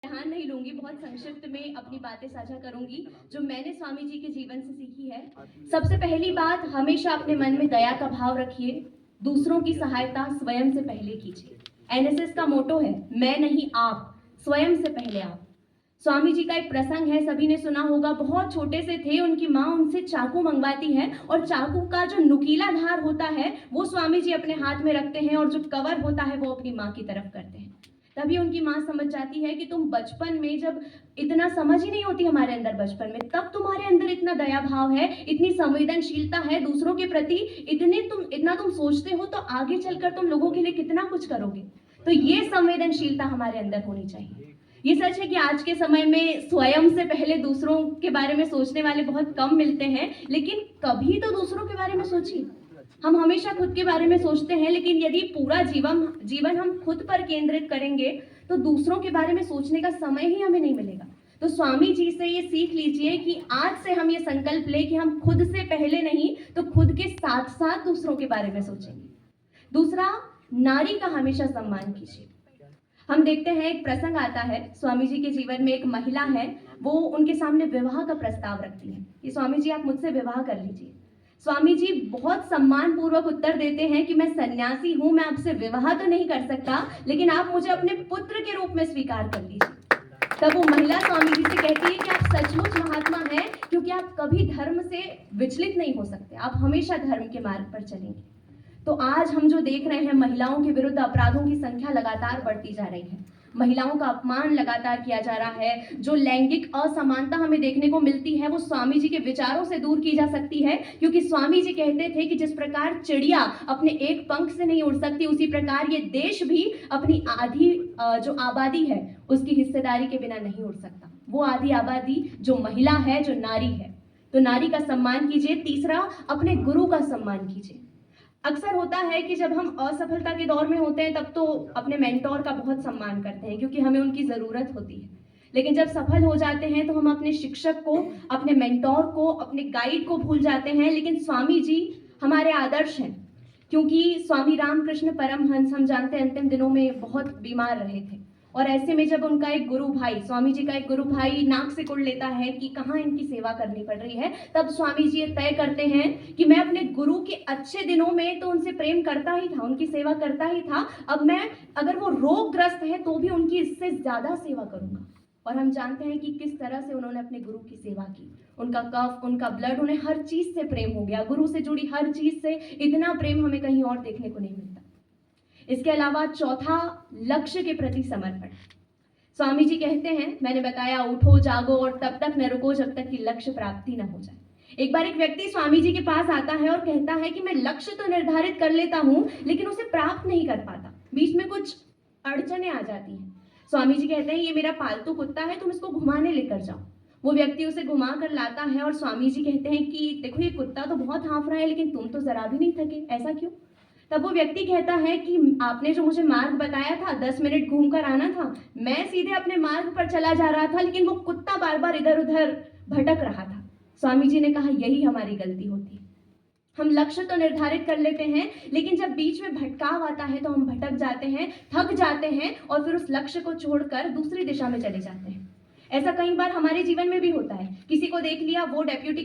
ध्यान नहीं लूंगी, बहुत संक्षिप्त में अपनी बातें साझा करूंगी जो मैंने स्वामी जी के जीवन से सीखी है। सबसे पहली बात, हमेशा अपने मन में दया का भाव रखिए। दूसरों की सहायता स्वयं से पहले कीजिए। एनएसएस का मोटो है, मैं नहीं आप, स्वयं से पहले आप। स्वामी जी का एक प्रसंग है, सभी ने सुना होगा। बहुत छोटे से थे, उनकी माँ उनसे चाकू मंगवाती है और चाकू का जो नुकीला धार होता है वो स्वामी जी अपने हाथ में रखते हैं और जो कवर होता है वो अपनी माँ की तरफ करते हैं। तभी उनकी माँ समझ जाती है कि तुम बचपन में, जब इतना समझ ही नहीं होती हमारे अंदर बचपन में, तब तुम्हारे अंदर इतना दया भाव है, इतनी संवेदनशीलता है दूसरों के प्रति, इतना तुम सोचते हो, तो आगे चलकर तुम लोगों के लिए कितना कुछ करोगे। तो ये संवेदनशीलता हमारे अंदर होनी चाहिए। ये सच है कि आज के समय में स्वयं से पहले दूसरों के बारे में सोचने वाले बहुत कम मिलते हैं, लेकिन कभी तो दूसरों के बारे में सोचिए। हम हमेशा खुद के बारे में सोचते हैं, लेकिन यदि पूरा जीवन हम खुद पर केंद्रित करेंगे तो दूसरों के बारे में सोचने का समय ही हमें नहीं मिलेगा। तो स्वामी जी से ये सीख लीजिए कि आज से हम ये संकल्प लें कि हम खुद से पहले नहीं तो खुद के साथ साथ दूसरों के बारे में सोचेंगे। दूसरा, नारी का हमेशा सम्मान कीजिए। हम देखते हैं, एक प्रसंग आता है स्वामी जी के जीवन में। एक महिला है, वो उनके सामने विवाह का प्रस्ताव रखती है कि स्वामी जी आप मुझसे विवाह कर लीजिए। स्वामी जी बहुत सम्मान पूर्वक उत्तर देते हैं कि मैं सन्यासी हूं, मैं आपसे विवाह तो नहीं कर सकता, लेकिन आप मुझे अपने पुत्र के रूप में स्वीकार कर लीजिए। तब वो महिला स्वामी जी से कहती है कि आप सचमुच महात्मा हैं, क्योंकि आप कभी धर्म से विचलित नहीं हो सकते, आप हमेशा धर्म के मार्ग पर चलेंगे। तो आज हम जो देख रहे हैं, महिलाओं के विरुद्ध अपराधों की संख्या लगातार बढ़ती जा रही है, महिलाओं का अपमान लगातार किया जा रहा है, जो लैंगिक असमानता हमें देखने को मिलती है वो स्वामी जी के विचारों से दूर की जा सकती है। क्योंकि स्वामी जी कहते थे कि जिस प्रकार चिड़िया अपने एक पंख से नहीं उड़ सकती, उसी प्रकार ये देश भी अपनी आधी जो आबादी है उसकी हिस्सेदारी के बिना नहीं उड़ सकता। वो आधी आबादी जो महिला है, जो नारी है। तो नारी का सम्मान कीजिए। तीसरा, अपने गुरु का सम्मान कीजिए। अक्सर होता है कि जब हम असफलता के दौर में होते हैं तब तो अपने मेंटोर का बहुत सम्मान करते हैं, क्योंकि हमें उनकी ज़रूरत होती है। लेकिन जब सफल हो जाते हैं तो हम अपने शिक्षक को, अपने मेंटोर को, अपने गाइड को भूल जाते हैं। लेकिन स्वामी जी हमारे आदर्श हैं, क्योंकि स्वामी रामकृष्ण परमहंस, हम जानते हैं, अंतिम दिनों में बहुत बीमार रहे थे। और ऐसे में जब उनका एक गुरु भाई, स्वामी जी का एक गुरु भाई नाक से कुड़ लेता है कि कहाँ इनकी सेवा करनी पड़ रही है, तब स्वामी जी ये तय करते हैं कि मैं अपने गुरु के अच्छे दिनों में तो उनसे प्रेम करता ही था, उनकी सेवा करता ही था, अब मैं, अगर वो रोगग्रस्त है तो भी उनकी इससे ज्यादा सेवा करूंगा। और हम जानते हैं कि किस तरह से उन्होंने अपने गुरु की सेवा की। उनका कफ, उनका ब्लड, उन्हें हर चीज से प्रेम हो गया। गुरु से जुड़ी हर चीज से इतना प्रेम हमें कहीं और देखने को नहीं मिलता। इसके अलावा चौथा, लक्ष्य के प्रति समर्पण। स्वामी जी कहते हैं, मैंने बताया, उठो जागो और तब तक न रुको जब तक कि लक्ष्य प्राप्ति न हो जाए। एक बार एक व्यक्ति स्वामी जी के पास आता है और कहता है कि मैं लक्ष्य तो निर्धारित कर लेता हूं, लेकिन उसे प्राप्त नहीं कर पाता, बीच में कुछ अड़चने आ जाती हैं। स्वामी जी कहते हैं, ये मेरा पालतू कुत्ता है, तुम इसको घुमाने लेकर जाओ। वो व्यक्ति उसे घुमा कर लाता है और स्वामी जी कहते हैं कि देखो, ये कुत्ता तो बहुत हाँफ रहा है, लेकिन तुम तो जरा भी नहीं थके, ऐसा क्यों? तब वो व्यक्ति कहता है कि आपने जो मुझे मार्ग बताया था, 10 मिनट घूमकर आना था, मैं सीधे अपने मार्ग पर चला जा रहा था, लेकिन वो कुत्ता बार बार इधर उधर भटक रहा था। स्वामी जी ने कहा, यही हमारी गलती होती है। हम लक्ष्य तो निर्धारित कर लेते हैं, लेकिन जब बीच में भटकाव आता है तो हम भटक जाते हैं, थक जाते हैं और फिर उस लक्ष्य को छोड़कर दूसरी दिशा में चले जाते हैं। ऐसा कई बार हमारे जीवन में भी होता है। किसी को देख लिया, वो डेप्यूटी